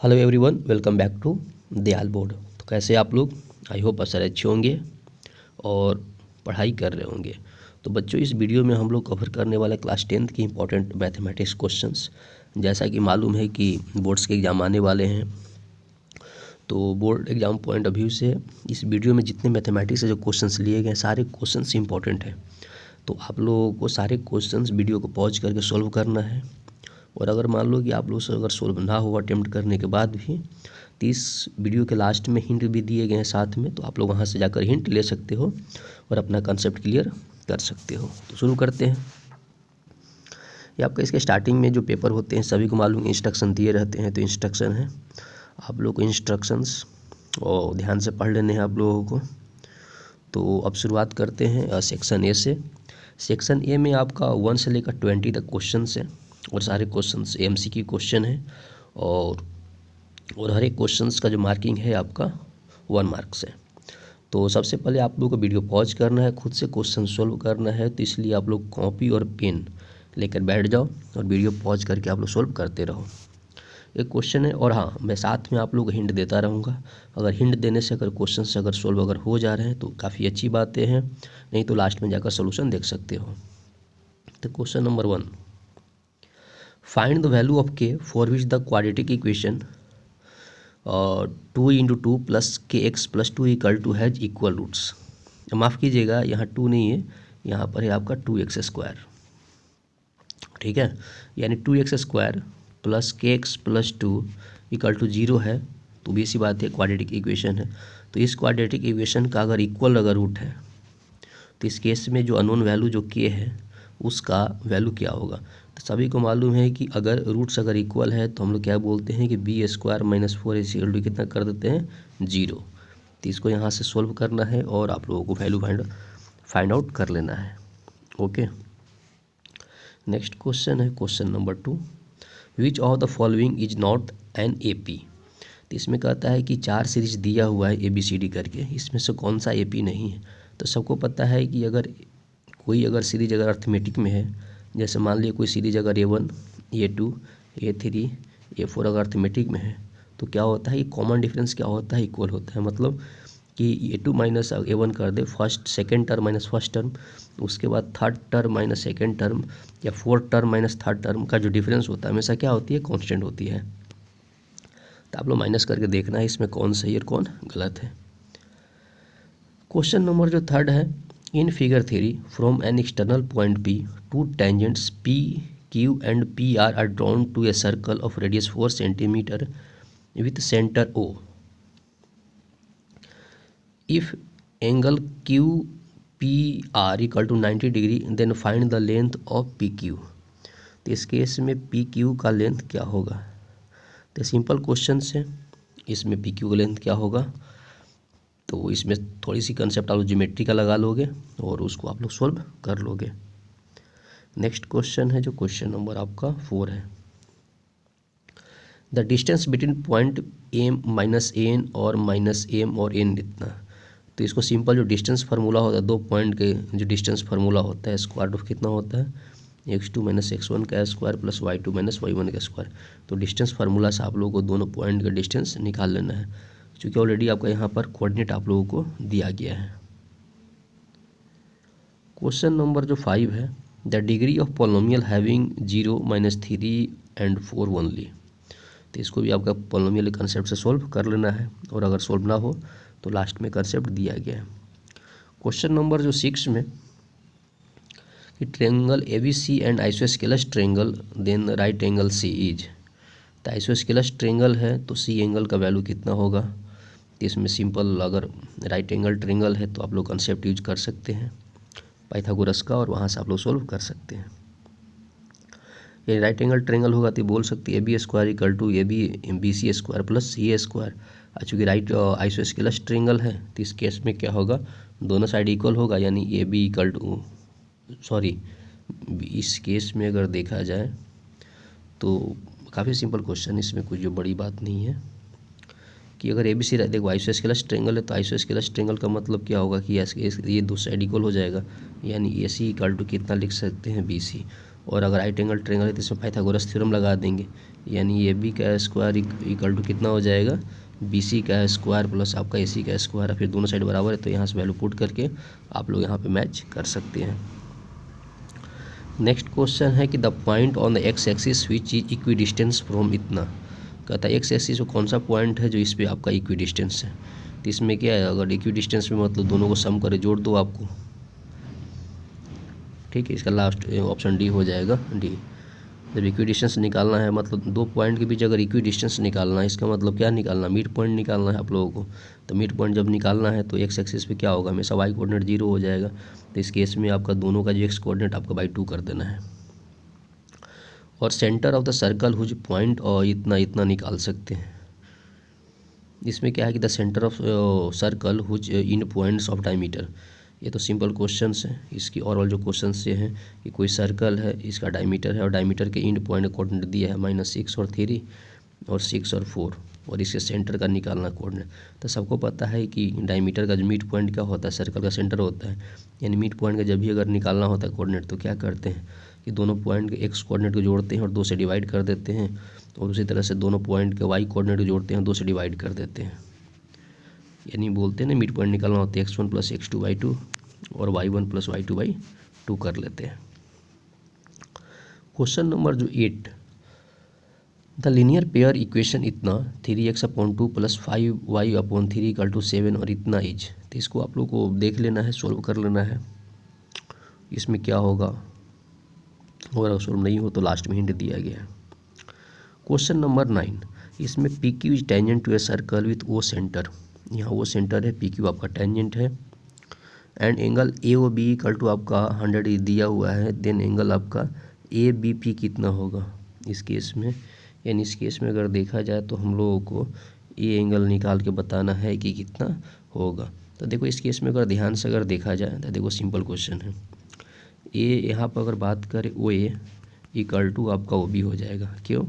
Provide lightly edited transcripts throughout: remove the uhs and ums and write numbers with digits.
Hello everyone, welcome back to Dayal board. तो कैसे आप लोग? आई होप आप सारे अच्छे होंगे और पढ़ाई कर रहे होंगे। तो बच्चों, इस वीडियो में हम लोग कवर करने वाले क्लास 10th की इंपॉर्टेंट मैथमेटिक्स क्वेश्चंस। जैसा कि मालूम है कि बोर्ड्स के एग्ज़ाम आने वाले हैं, तो board exam point of view से इस वीडियो में जितने मैथमेटिक्स से जो क्वेश्चंस लिए गए सारे क्वेश्चंस इंपॉर्टेंट हैं। तो आप लोगों को सारे क्वेश्चंस वीडियो को पॉज करके सॉल्व करना है। और अगर मान लो कि आप लोग से अगर सोल्व ना हो अटेम्प्ट करने के बाद भी, तो इस वीडियो के लास्ट में हिंट भी दिए गए हैं साथ में, तो आप लोग वहाँ से जाकर हिंट ले सकते हो और अपना कंसेप्ट क्लियर कर सकते हो। तो शुरू करते हैं। ये आपका इसके स्टार्टिंग में जो पेपर होते हैं सभी को मालूम इंस्ट्रक्शन दिए रहते हैं। तो इंस्ट्रक्शन है, आप लोग को इंस्ट्रक्शंस और ध्यान से पढ़ लेने हैं आप लोगों को। तो अब शुरुआत करते हैं सेक्शन ए से। सेक्शन ए में आपका 1 से लेकर 20 तक क्वेश्चन है और सारे क्वेश्चंस MCQ क्वेश्चन है और हर एक क्वेश्चंस का जो मार्किंग है आपका 1 मार्क्स है। तो सबसे पहले आप लोग को वीडियो पॉज करना है, खुद से क्वेश्चन सोल्व करना है। तो इसलिए आप लोग कॉपी और पेन लेकर बैठ जाओ और वीडियो पॉज करके आप लोग सोल्व करते रहो। एक क्वेश्चन है, और हाँ, मैं साथ में आप लोग हिंट देता रहूँगा। अगर हिंट देने से अगर क्वेश्चन से अगर सोल्व अगर हो जा रहे हैं तो काफ़ी अच्छी बातें हैं, नहीं तो लास्ट में जाकर सोल्यूशन देख सकते हो। तो question number 1, find the value of k for which the quadratic equation 2 × 2 + kx + 2 = has equal roots. माफ़ कीजिएगा, यहाँ 2 नहीं है, यहाँ पर है आपका 2x²। ठीक है, यानी 2x² + kx + 2 = 0 है। तो भी इसी बात है, क्वाड्रेटिक इक्वेशन है। तो इस क्वाड्रेटिक इक्वेशन का अगर इक्वल अगर रूट है तो इस केस में जो अननोन वैल्यू जो k है उसका वैल्यू क्या होगा। तो सभी को मालूम है कि अगर रूट्स अगर इक्वल है तो हम लोग क्या बोलते हैं कि b² - 4ac कितना कर देते हैं, 0। तो इसको यहाँ से सोल्व करना है और आप लोगों को वैल्यू फाइंड आउट कर लेना है। ओके, नेक्स्ट क्वेश्चन है question number 2, which of the following is not an AP। तो इसमें कहता है कि 4 सीरीज दिया हुआ है ABCD करके, इसमें से कौन सा AP नहीं है। तो सबको पता है कि अगर कोई अगर सीरीज अगर अर्थमेटिक में है, जैसे मान लिया कोई सीरीज अगर A1 A2 A3 A4 अगर अर्थमेटिक में है, तो क्या होता है, ये कॉमन डिफरेंस क्या होता है, इक्वल होता है। मतलब कि A2 - A1 कर दे, first second term minus first term, उसके बाद third term minus second term या fourth term minus third term का जो डिफरेंस होता है हमेशा क्या होती है, कांस्टेंट होती है। तो आप लोग माइनस करके देखना है इसमें कौन सही और कौन गलत है। क्वेश्चन नंबर जो 3 है, in figure 3 from an external point P 2 tangents P Q and PR are drawn to a circle of radius 4 centimetre with centre O। If angle QPR = 90 डिग्री then find the length of PQ। तो इस case में PQ का length क्या होगा। तो simple question है, इसमें PQ का लेंथ क्या होगा। तो इसमें थोड़ी सी कंसेप्ट आप लोग ज्योमेट्री का लगा लोगे और उसको आप लोग सोल्व कर लोगे। नेक्स्ट क्वेश्चन है जो क्वेश्चन नंबर आपका 4 है, the distance between point M - N और -M और N इतना। तो इसको सिंपल जो डिस्टेंस फार्मूला होता है, दो पॉइंट के जो डिस्टेंस फार्मूला होता है, स्क्वायर रूट कितना होता है, x2 - x1 का स्क्वायर प्लस y2 - y1 का स्क्वायर। तो डिस्टेंस फार्मूला से आप लोगों को दोनों पॉइंट का डिस्टेंस निकाल लेना है, क्योंकि ऑलरेडी आपका यहाँ पर कोऑर्डिनेट आप लोगों को दिया गया है। क्वेश्चन नंबर जो 5 है, the degree of polynomial having 0 - 3 and 4 only. तो इसको भी आपका पॉलिनोमियल कंसेप्ट से सोल्व कर लेना है, और अगर सोल्व ना हो तो लास्ट में कंसेप्ट दिया गया है। क्वेश्चन नंबर जो 6 में, कि triangle ABC and isosceles triangle then right angle C is. तो आइसोस्केलस ट्रायंगल है तो C एंगल का वैल्यू कितना होगा। तो इसमें सिंपल अगर राइट एंगल ट्रायंगल है तो आप लोग कंसेप्ट यूज कर सकते हैं पाइथागोरस का, और वहाँ से आप लोग सोल्व कर सकते हैं। ये राइट एंगल ट्रायंगल होगा तो बोल सकते हैं AB² = BC² + CA²। चूँकि राइट आइसोस्केलस ट्रायंगल है तो इस केस में क्या होगा, दोनों साइड इक्वल होगा, यानी इस केस में अगर देखा जाए तो काफ़ी सिंपल क्वेश्चन, इसमें कुछ जो बड़ी बात नहीं है कि अगर ABC देखो आइसोस्केलस ट्रायंगल है तो आइसोस्केलस ट्रायंगल का मतलब क्या होगा कि ये दो साइड इक्वल हो जाएगा, यानी AC = कितना लिख सकते हैं, BC। और अगर राइट एंगल ट्रायंगल है तो इसमें पाइथागोरस थ्योरम लगा देंगे, यानी ए बी का स्क्वायर इक्वल टू कितना हो जाएगा, बी सी का स्क्वायर प्लस आपका ए सी का स्क्वायर, फिर दोनों साइड बराबर है तो यहाँ से वैल्यू पुट करके आप लोग यहाँ पे मैच कर सकते हैं। नेक्स्ट क्वेश्चन है कि the point on the x axis which is equi distance from इतना, कहता है एक्स एक्सिस में कौन सा पॉइंट है जो इस पर आपका इक्वी डिस्टेंस है। तो इसमें क्या है, अगर इक्वी डिस्टेंस में मतलब दोनों को सम करे जोड़ दो आपको, ठीक है, इसका लास्ट ऑप्शन डी हो जाएगा, डी। जब इक्वी डिस्टेंस निकालना है मतलब दो पॉइंट के बीच अगर इक्वी डिस्टेंस निकालना है, इसका मतलब क्या निकालना, मिड पॉइंट निकालना है आप लोगों को। तो मिड पॉइंट जब निकालना है तो एक्स एक्सिस पे क्या होगा, हमेशा वाई कोऑर्डिनेट 0 हो जाएगा। तो इस केस में आपका दोनों का जो एक्स कोऑर्डिनेट आपका बाई 2 कर देना है। और centre of the circle whose point और इतना इतना निकाल सकते हैं। इसमें क्या है कि the centre of circle who's in points of diameter, ये तो सिंपल क्वेश्चंस है। इसकी और जो क्वेश्चंस ये हैं कि कोई सर्कल है, इसका डायमीटर है और डायमीटर के इंड पॉइंट कोऑर्डिनेट दिया है -6 और 3 और 6 और 4, और इसके सेंटर का निकालना कोऑर्डिनेट। तो सबको पता है कि डायमीटर का जो मिड पॉइंट क्या होता है, सर्कल का सेंटर होता है, यानी मिड पॉइंट का जब भी अगर निकालना होता है कोऑर्डिनेट तो क्या करते हैं कि दोनों पॉइंट के एक्स कोऑर्डिनेट को जोड़ते हैं और 2 से डिवाइड कर देते हैं, और उसी तरह से दोनों पॉइंट के वाई कोऑर्डिनेट को जोड़ते हैं 2 से डिवाइड कर देते हैं। यानी बोलते हैं ना मिड पॉइंट निकालना होता है x1 + x2/2 और y1 + y2/2 कर लेते हैं। क्वेश्चन नंबर जो 8, द लीनियर पेयर इक्वेशन इतना 3x/2 + 5y/3 = 7 और इतना इज। तो इसको आप लोग को देख लेना है, सॉल्व कर लेना है, इसमें क्या होगा, और अगर सॉल्व नहीं हो तो लास्ट में हिंट दिया गया है। क्वेश्चन नंबर 9, इसमें P Q is tangent to a circle with O centre, यहाँ वो सेंटर है, पी क्यू आपका टेंजेंट है, and angle A O B equal to आपका 100 दिया हुआ है। देन एंगल आपका ए बी पी कितना होगा इस केस में, यानी इस केस में अगर देखा जाए तो हम लोगों को ए एंगल निकाल के बताना है कि कितना होगा। तो देखो इस केस में अगर ध्यान से अगर देखा जाए तो देखो सिंपल क्वेश्चन है, ए यहाँ पर अगर बात करें ओ ए इक्वल टू आपका ओ बी हो जाएगा, क्यों,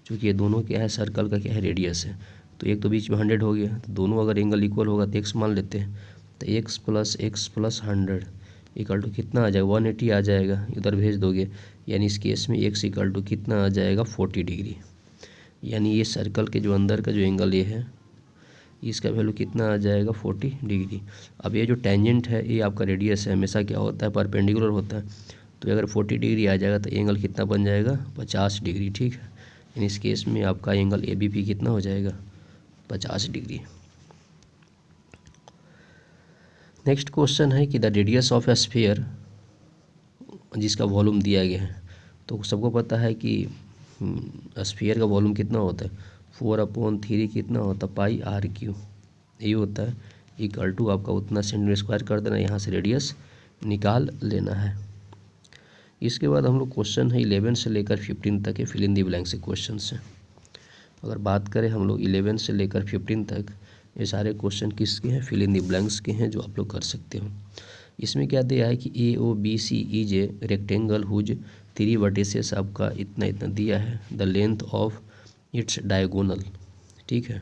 क्योंकि ये दोनों क्या है, सर्कल का क्या है, रेडियस है। तो एक तो बीच में 100 हो गया, तो दोनों अगर एंगल इक्वल होगा तो एक्स मान लेते हैं, तो x + 100 इक्वल टू कितना आ जाएगा, 180 आ जाएगा, इधर भेज दोगे, यानी इस केस में x इक्वल टू कितना आ जाएगा, 40 डिग्री। यानी ये सर्कल के जो अंदर का जो एंगल ये है, इसका वैल्यू कितना आ जाएगा, 40 डिग्री। अब ये जो टेंजेंट है ये आपका रेडियस है, हमेशा क्या होता है, परपेंडिकुलर होता है। तो अगर 40 डिग्री आ जाएगा तो एंगल कितना बन जाएगा, 50 डिग्री, ठीक है। यानी इस केस में आपका एंगल ए बी पी कितना हो जाएगा, 50 डिग्री। नेक्स्ट क्वेश्चन है कि the radius of A sphere, जिसका वॉल्यूम दिया गया है, तो सबको पता है कि स्फीयर का वॉल्यूम कितना होता है, 4/3 कितना होता है, πr3 यही होता है, इक्वल टू आपका उतना सेंटीमीटर स्क्वायर कर देना, यहाँ से रेडियस निकाल लेना है। इसके बाद हम लोग क्वेश्चन है 11 से लेकर 15 तक है, फिल इन द ब्लैंक से क्वेश्चन से। अगर बात करें हम लोग 11 से लेकर 15 तक, ये सारे क्वेश्चन किसके हैं, फिल इन द ब्लैंक्स के हैं, जो आप लोग कर सकते हो। इसमें क्या दिया है कि A O B C is a rectangle whose 3 vertices आपका इतना इतना दिया है, the length of its diagonal, ठीक है।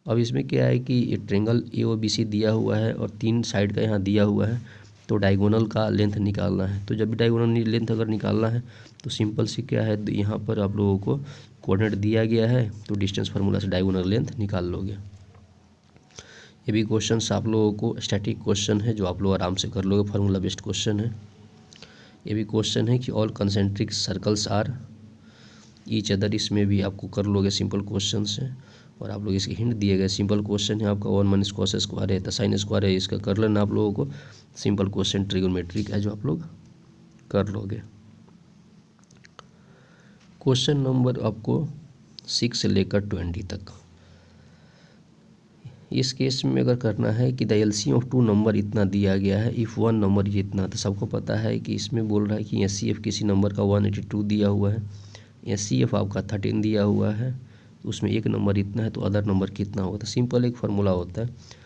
अब इसमें क्या है कि ट्रेंगल ए ओ बी सी दिया हुआ है और 3 साइड का यहाँ दिया हुआ है, तो डायगोनल का लेंथ निकालना है। तो जब भी डायगोनल लेंथ अगर निकालना है तो सिंपल सी क्या है, यहाँ पर आप लोगों को कोऑर्डिनेट दिया गया है, तो डिस्टेंस फार्मूला से डायगोनल लेंथ निकाल लोगे। ये भी क्वेश्चन आप लोगों को स्टैटिक क्वेश्चन है, जो आप लोग आराम से कर लोगे, फार्मूला बेस्ड क्वेश्चन है। ये भी क्वेश्चन है कि all concentric circles are each other, इसमें भी आपको कर लोगे, सिंपल क्वेश्चन है। और आप लोग इसके हिंट दिए गए, सिंपल क्वेश्चन है आपका, 1 - cos स्क्वायर है तो साइन स्क्वायर है, इसका कर लेना आप लोगों को, सिंपल क्वेश्चन ट्रिगोनोमेट्रिक है जो आप लोग कर लोगे। क्वेश्चन नंबर आपको 6 से लेकर 20 तक, इस केस में अगर करना है कि द एलसीएम ऑफ 2 नंबर इतना दिया गया है, इफ़ 1 नंबर ये इतना, तो सबको पता है कि इसमें बोल रहा है कि एचसीएफ किसी नंबर का 182 दिया हुआ है, एचसीएफ आपका 13 दिया हुआ है, तो उसमें एक नंबर इतना है तो अदर नंबर कितना होगा। तो सिंपल एक फार्मूला होता है,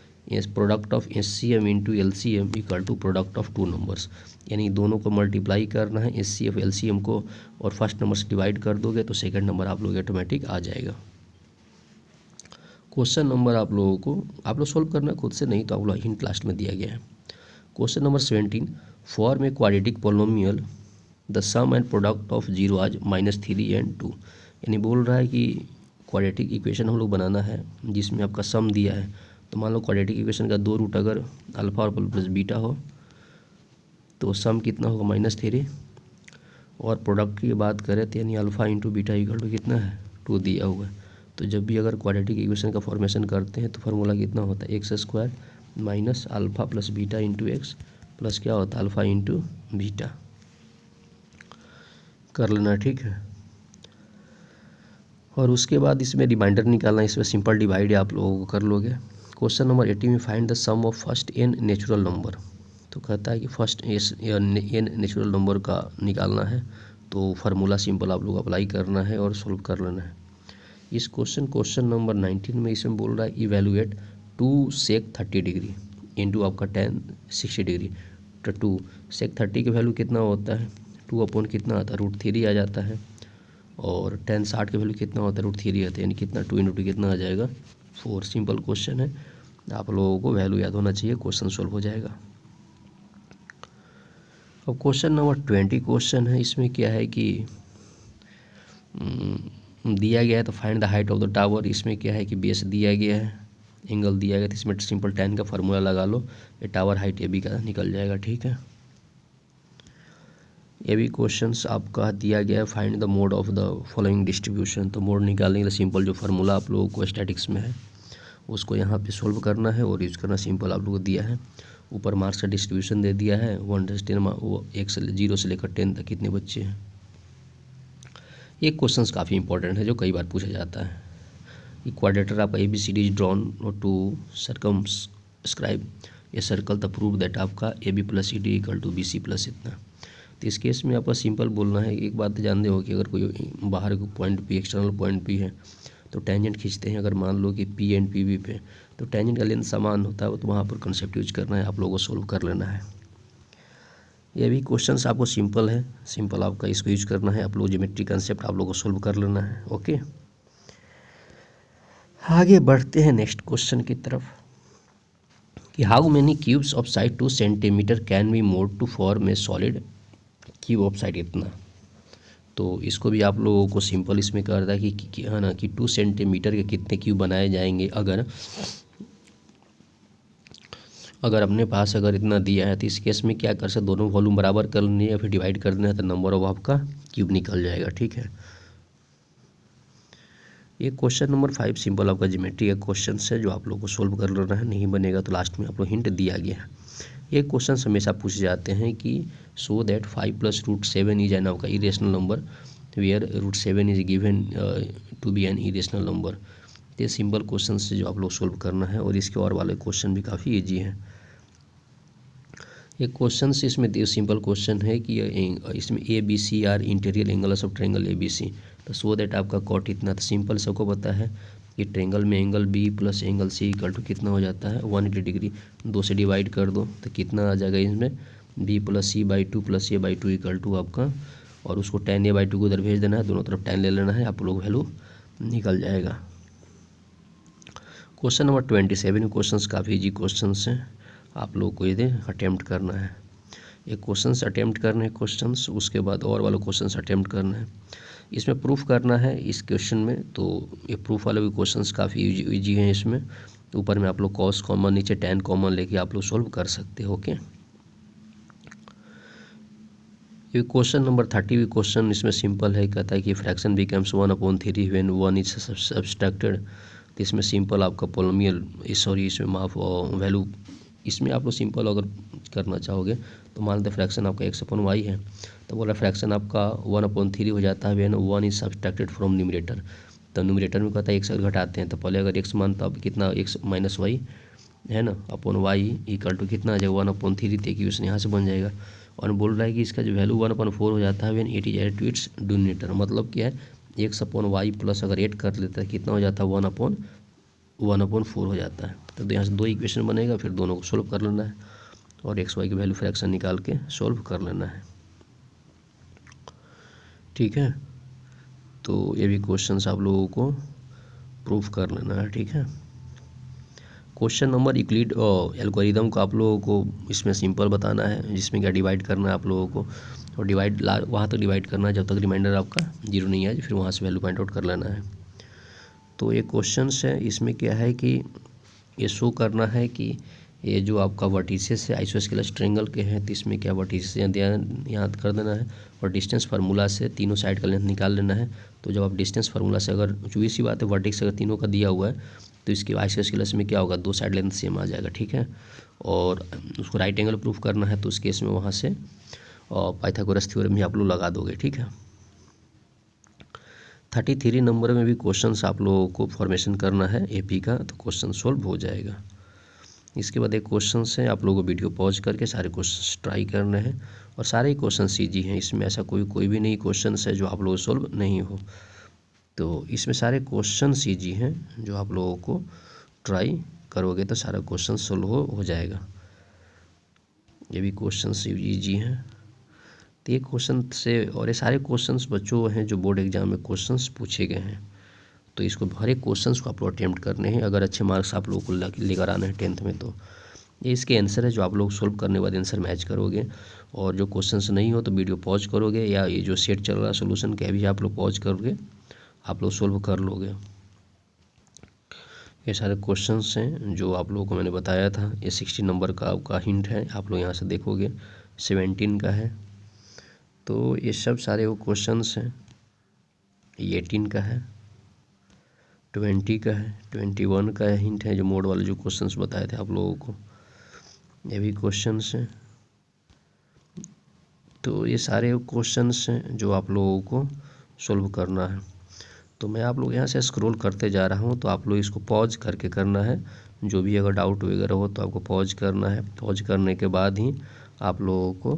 product of HCM into LCM equal to product of 2 numbers, यानी दोनों को मल्टीप्लाई करना है, एचसीएफ एलसीएम को, और फर्स्ट नंबर से डिवाइड कर दोगे तो सेकंड नंबर आप लोग ऑटोमेटिक आ जाएगा। क्वेश्चन नंबर आप लोगों को आप लोग सोल्व करना खुद से, नहीं तो आप लोग हिंट लास्ट में दिया गया है। Question number 17, form a quadratic polynomial the sum and product of zero as -3 and 2। यानी बोल रहा है कि क्वाड्रेटिक इक्वेशन हम लोग बनाना है जिसमें आपका सम दिया है। तो मान लो क्वाड्रेटिक इक्वेशन का 2 रूट अगर अल्फा और प्लस बीटा हो तो सम कितना होगा -3, और प्रोडक्ट की बात करें तो यानी alpha into beta equal to कितना है 2 दिया हुआ है। तो जब भी अगर क्वाड्रेटिक इक्वेशन का फॉर्मेशन करते हैं तो फार्मूला कितना होता है x² minus alpha plus beta into x plus क्या होता है अल्फ़ा इंटू बीटा। कर लेना, ठीक है। और उसके बाद इसमें रिमाइंडर निकालना, इसमें सिंपल डिवाइड आप लोगों को कर लोगे। क्वेश्चन नंबर 80 में find the sum of first n natural number. तो कहता है कि फर्स्ट n नेचुरल नंबर का निकालना है। तो फार्मूला सिंपल आप लोग अप्लाई करना है और सोल्व कर लेना है। इस क्वेश्चन नंबर 19 में इसमें बोल रहा है इवेलुएट 2 sec 30 डिग्री इंटू आपका tan 60 डिग्री। तो 2 sec 30 की वैल्यू कितना होता है 2 अपॉन कितना आता है √3 आ जाता है, और tan 60 की वैल्यू कितना होता है √3 आता है, यानी कितना 2 इंटू 2 कितना आ जाएगा 4। सिंपल क्वेश्चन है, आप लोगों को वैल्यू याद होना चाहिए, क्वेश्चन सोल्व हो जाएगा। अब क्वेश्चन नंबर 20 क्वेश्चन है। इसमें क्या है कि दिया गया है तो find the height of the tower. इसमें क्या है कि बेस दिया गया है, एंगल दिया गया, तो इसमें सिंपल tan का फार्मूला लगा लो, ये टावर हाइट AB का निकल जाएगा, ठीक है। ये भी क्वेश्चंस आपका दिया गया है find the mode of the following distribution. तो मोड निकालने के लिए सिंपल जो फार्मूला आप लोगों को स्टैटिक्स में है उसको यहाँ पे सोल्व करना है और यूज करना सिंपल आप लोगों को दिया है। ऊपर मार्क्स का डिस्ट्रीब्यूशन दे दिया है 1 से 10, वो 0 से लेकर 10 तक कितने बच्चे हैं। ये क्वेश्चंस काफ़ी इंपॉर्टेंट है जो कई बार पूछा जाता है। क्वाड्रेटर आपका ABCD is drawn to circumscribe a circle the prove that आपका AB plus CD equal to BC plus इतना। तो इस केस में आपका सिंपल बोलना है। एक बात जानते हो कि अगर कोई बाहर का point P external point P है तो टेंजेंट खींचते हैं। अगर मान लो कि P एंड PB पे तो टेंजेंट का लेंथ समान होता है, तो वहाँ पर कंसेप्ट यूज करना है, आप लोगों को सोल्व कर लेना है। ये भी क्वेश्चंस आपको सिंपल है, सिंपल आपका इसको यूज करना है, आप लोग ज्योमेट्री कंसेप्ट आप लोगों को सोल्व कर लेना है। ओके, आगे बढ़ते हैं नेक्स्ट क्वेश्चन की तरफ कि how many cubes of side 2 centimetre can be mould to form a solid cube of side इतना। तो इसको भी आप लोगों को सिंपल इसमें कर रहा है कि है ना कि 2 सेंटीमीटर के कितने क्यूब बनाए जाएंगे। अगर अपने पास अगर इतना दिया है तो इस केस में क्या कर सकते, दोनों वॉल्यूम बराबर कर लेनी है या फिर डिवाइड कर देना है, तो नंबर ऑफ आपका क्यूब निकल जाएगा, ठीक है। ये क्वेश्चन नंबर 5 सिंपल आपका ज्योमेट्री का क्वेश्चन है जो आप लोग को सोल्व कर लेना है। नहीं बनेगा तो लास्ट में आप लोग हिंट दिया गया है। ये क्वेश्चन हमेशा पूछे जाते हैं कि सो दैट 5 + √7 इज एन आपका irrational number where √7 is given to be an irrational number. ये सिंपल क्वेश्चन से जो आप लोग सोल्व करना है, और इसके और वाले क्वेश्चन भी काफ़ी ईजी हैं। ये क्वेश्चन इसमें सिंपल क्वेश्चन है कि इसमें ABC are interior angles of triangle ABC। तो सो दैट आपका कॉट इतना, तो सिंपल सबको पता है कि ट्रायंगल में angle B plus angle C equal to कितना हो जाता है 180 डिग्री। 2 से डिवाइड कर दो तो कितना आ जाएगा इसमें B + C/2 + A/2 equal to आपका, और उसको tan A/2 को उधर भेज देना है, दोनों तरफ tan ले लेना है, आप लोग वैल्यू निकल जाएगा। क्वेश्चन नंबर 27 क्वेश्चन काफ़ी ईजी क्वेश्चन हैं, आप लोग को ये अटेम्प्ट करना है। ये क्वेश्चंस अटेम्प्ट करने हैं क्वेश्चंस, उसके बाद और वाले क्वेश्चंस अटेम्प्ट करना है। इसमें प्रूफ करना है इस क्वेश्चन में, तो ये प्रूफ वाले भी क्वेश्चंस काफ़ी इजी हैं। इसमें ऊपर में आप लोग कॉस कॉमन, नीचे tan कॉमन लेके आप लोग सोल्व कर सकते हो। ओके, ये क्वेश्चन नंबर 30 भी क्वेश्चन इसमें सिंपल है। कहता है कि fraction becomes 1/3 when 1 is subtracted. तो इसमें सिंपल आपका पोलिनोमियल इसमें माफ वैल्यू, इसमें आप लोग सिंपल अगर करना चाहोगे तो मान लेते फ्रैक्शन आपका x/y है, तो बोला फ्रैक्शन आपका 1/3 हो जाता है when 1 is subtracted from numerator. तो न्यूमरेटर में कहता है x अगर घटाते हैं तो पहले अगर x मान तब कितना x - y है ना अपॉन y इक्वल टू कितना आ जाएगा 1/3 तक की उसने यहाँ से बन जाएगा। और बोल रहा है कि इसका जो वैल्यू 1/4 हो जाता है when it is add to its denominator. मतलब क्या है x/y प्लस अगर 8 कर लेता है कितना हो जाता है 1/4 हो जाता है। तो यहाँ से 2 इक्वेशन बनेगा, फिर दोनों को सोल्व कर लेना है और x/y की वैल्यू फ्रैक्शन निकाल के सोल्व कर लेना है, ठीक है। तो ये भी क्वेश्चंस आप लोगों को प्रूफ कर लेना है, ठीक है। क्वेश्चन नंबर यूक्लिड एल्गोरिदम को आप लोगों को इसमें सिंपल बताना है, जिसमें क्या डिवाइड करना है आप लोगों को, और डिवाइड वहाँ तक डिवाइड करना है जब तक रिमाइंडर आपका 0 नहीं आए, फिर वहाँ से वैल्यू पॉइंट आउट कर लेना है। तो ये क्वेश्चंस है, इसमें क्या है कि ये शो करना है कि ये जो आपका वर्टिसेस है आइसोस्केलस ट्रायंगल के हैं, तो इसमें क्या वर्टिसेस याद कर देना है, और डिस्टेंस फार्मूला से तीनों साइड का लेंथ निकाल लेना है। तो जब आप डिस्टेंस फार्मूला से, अगर जो सी बात है वर्टेक्स अगर तीनों का दिया हुआ है तो इसके आइसोस्केलस में क्या होगा, 2 साइड लेंथ सेम आ जाएगा, ठीक है। और उसको राइट एंगल प्रूफ करना है, तो उस केस में वहाँ से पाइथागोरस थ्योरम भी आप लोग लगा दोगे, ठीक है। 33 नंबर में भी क्वेश्चंस आप लोगों को फॉर्मेशन करना है एपी का, तो क्वेश्चन सोल्व हो जाएगा। इसके बाद एक क्वेश्चन है, आप लोगों को वीडियो पॉज करके सारे क्वेश्चंस ट्राई करने हैं, और सारे ही क्वेश्चन ईजी हैं, इसमें ऐसा कोई भी नहीं क्वेश्चन है जो आप लोगों को सोल्व नहीं हो। तो इसमें सारे क्वेश्चन ईजी हैं, जो आप लोगों को ट्राई करोगे तो सारा क्वेश्चन सोल्व हो जाएगा। ये भी क्वेश्चन ईजी हैं, तो ये क्वेश्चन से, और ये सारे क्वेश्चंस बच्चों हैं जो बोर्ड एग्जाम में क्वेश्चंस पूछे गए हैं, तो इसको हर एक क्वेश्चंस को आप लोग अटेम्प्ट करने हैं, अगर अच्छे मार्क्स आप लोगों को लेकर आना है 10th में। तो ये इसके आंसर है जो आप लोग सोल्व करने के बाद आंसर मैच करोगे, और जो क्वेश्चंस नहीं हो तो वीडियो पॉज करोगे, या ये जो सेट चल रहा है सोल्यूशन का भी आप लोग पॉज करोगे, आप लोग सोल्व कर लोगे। ये सारे क्वेश्चंस हैं जो आप लोगों को मैंने बताया था। ये 60 नंबर का आपका हिंट है, आप लोग यहाँ से देखोगे 17 का है, तो ये सब सारे वो क्वेश्चंस हैं। ये 18 का है, 20 का है, 21 का हिंट है, जो मोड वाले जो क्वेश्चंस बताए थे आप लोगों को, ये भी क्वेश्चंस हैं। तो ये सारे क्वेश्चंस हैं जो आप लोगों को सोल्व करना है। तो मैं आप लोग यहाँ से स्क्रॉल करते जा रहा हूँ, तो आप लोग इसको पॉज करके करना है, जो भी अगर डाउट वगैरह हो तो आपको पॉज करना है। पॉज करने के बाद ही आप लोगों को,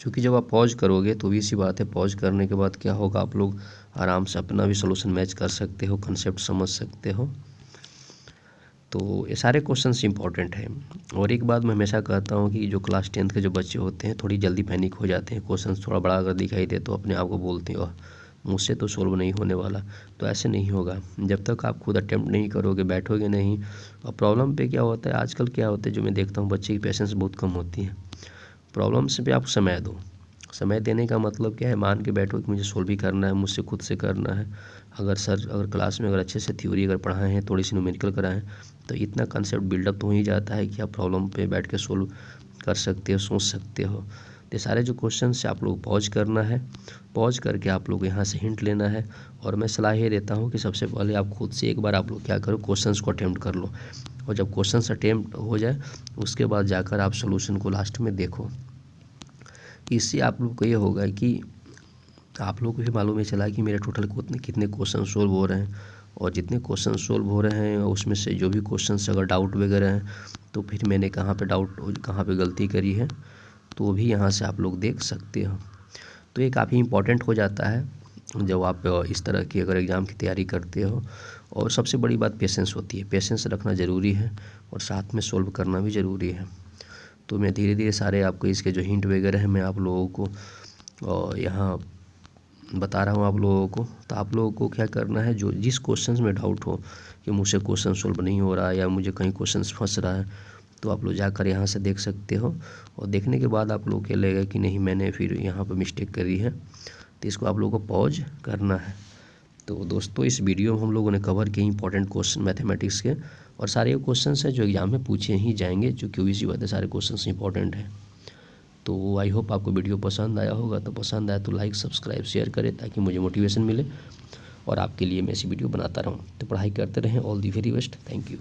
क्योंकि जब आप पॉज करोगे तो भी सी बात है, पॉज करने के बाद क्या होगा, आप लोग आराम से अपना भी सोल्यूशन मैच कर सकते हो, कंसेप्ट समझ सकते हो। तो ये सारे क्वेश्चंस इंपॉर्टेंट हैं। और एक बात मैं हमेशा कहता हूँ कि जो क्लास 10th के जो बच्चे होते हैं थोड़ी जल्दी पैनिक हो जाते हैं, क्वेश्चंस थोड़ा बड़ा अगर दिखाई दे तो अपने आप को बोलते हैं मुझसे तो सोल्व नहीं होने वाला। तो ऐसे नहीं होगा, जब तक आप खुद अटेम्प्ट नहीं करोगे, बैठोगे नहीं। और प्रॉब्लम पे क्या होता है आजकल, क्या होता है जो मैं देखता हूँ, बच्चे की पेशेंस बहुत कम होती है। प्रॉब्लम्स पे आप समय दो। समय देने का मतलब क्या है, मान के बैठो कि मुझे सोल्व भी करना है, मुझसे खुद से करना है। अगर क्लास में अगर अच्छे से थ्योरी अगर पढ़ाए हैं, थोड़ी सी न्यूमेरिकल कराएं, तो इतना कंसेप्ट बिल्डअप तो हो ही जाता है कि आप प्रॉब्लम पे बैठ के सोल्व कर सकते हो, सोच सकते हो। तो सारे जो क्वेश्चन से आप लोग पॉज करना है, पॉज करके आप लोग यहाँ से हिंट लेना है। और मैं सलाह ये देता हूँ कि सबसे पहले आप खुद से एक बार आप लोग क्या करो, क्वेश्चंस को अटेम्प्ट कर लो, और जब क्वेश्चंस अटेम्प्ट हो जाए उसके बाद जाकर आप सोल्यूशन को लास्ट में देखो। इससे आप लोग को ये होगा कि आप लोग को भी मालूम है चला कि मेरे टोटल कितने क्वेश्चन सोल्व हो रहे हैं, और जितने क्वेश्चन सोल्व हो रहे हैं उसमें से जो भी क्वेश्चंस अगर डाउट वगैरह हैं तो फिर मैंने कहाँ पे गलती करी है, तो वो भी यहाँ से आप लोग देख सकते हो। तो ये काफ़ी इम्पॉर्टेंट हो जाता है जब आप इस तरह की अगर एग्ज़ाम की तैयारी करते हो। और सबसे बड़ी बात पेशेंस होती है, पेशेंस रखना ज़रूरी है, और साथ में सोल्व करना भी ज़रूरी है। तो मैं धीरे धीरे सारे आपको इसके जो हिंट वगैरह हैं मैं आप लोगों को यहाँ बता रहा हूँ आप लोगों को। तो आप लोगों को क्या करना है, जो जिस क्वेश्चन में डाउट हो कि मुझसे क्वेश्चन सोल्व नहीं हो रहा है या मुझे कहीं क्वेश्चन फंस रहा है, तो आप लोग जाकर यहाँ से देख सकते हो। और देखने के बाद आप लोग क्या लगेगा कि नहीं मैंने फिर यहाँ पर मिस्टेक करी है, तो इसको आप लोगों को पॉज करना है। तो दोस्तों इस वीडियो में हम लोगों ने कवर किए इंपॉर्टेंट क्वेश्चन मैथमेटिक्स के, और सारे क्वेश्चन हैं जो एग्जाम में पूछे ही जाएंगे, जो कि इसी बात है सारे क्वेश्चन इंपॉर्टेंट हैं। तो आई होप आपको वीडियो पसंद आया होगा, तो पसंद आया तो लाइक सब्सक्राइब शेयर करें ताकि मुझे मोटिवेशन मिले और आपके लिए मैं ऐसी वीडियो बनाता रहूँ। तो पढ़ाई करते रहें, all the very best, thank you.